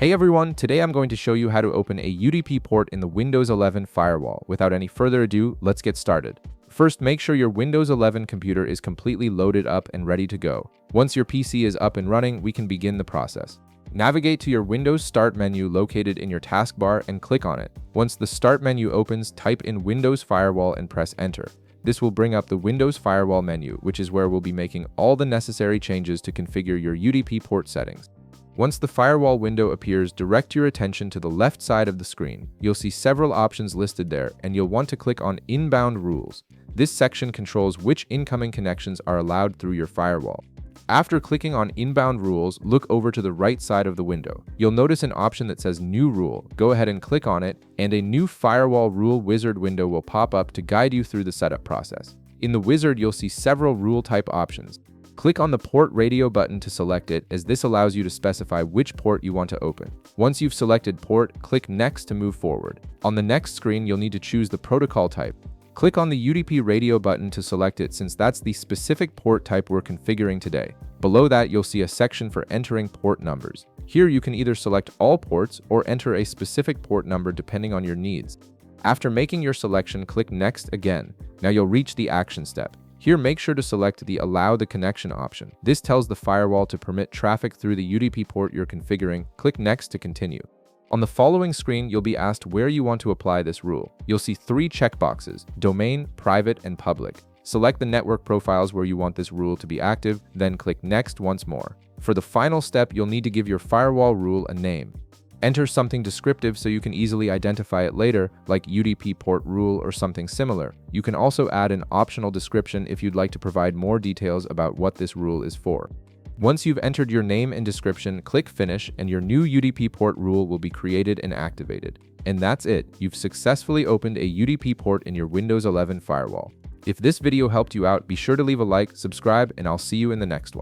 Hey everyone, today I'm going to show you how to open a UDP port in the Windows 11 Firewall. Without any further ado, let's get started. First, make sure your Windows 11 computer is completely loaded up and ready to go. Once your PC is up and running, we can begin the process. Navigate to your Windows Start menu located in your taskbar and click on it. Once the Start menu opens, type in Windows Firewall and press Enter. This will bring up the Windows Firewall menu, which is where we'll be making all the necessary changes to configure your UDP port settings. Once the firewall window appears, direct your attention to the left side of the screen. You'll see several options listed there, and you'll want to click on Inbound Rules. This section controls which incoming connections are allowed through your firewall. After clicking on Inbound Rules, look over to the right side of the window. You'll notice an option that says New Rule. Go ahead and click on it, and a new Firewall Rule Wizard window will pop up to guide you through the setup process. In the wizard, you'll see several rule type options. Click on the Port Radio button to select it, as this allows you to specify which port you want to open. Once you've selected port, click Next to move forward. On the next screen, you'll need to choose the protocol type. Click on the UDP radio button to select it, since that's the specific port type we're configuring today. Below that, you'll see a section for entering port numbers. Here you can either select all ports or enter a specific port number depending on your needs. After making your selection, click Next again. Now you'll reach the action step. Here, make sure to select the Allow the Connection option. This tells the firewall to permit traffic through the UDP port you're configuring. Click Next to continue. On the following screen, you'll be asked where you want to apply this rule. You'll see three checkboxes: Domain, Private, and Public. Select the network profiles where you want this rule to be active, then click Next once more. For the final step, you'll need to give your firewall rule a name. Enter something descriptive so you can easily identify it later, like UDP port rule or something similar. You can also add an optional description if you'd like to provide more details about what this rule is for. Once you've entered your name and description, click Finish, and your new UDP port rule will be created and activated. And that's it. You've successfully opened a UDP port in your Windows 11 firewall. If this video helped you out, be sure to leave a like, subscribe, and I'll see you in the next one.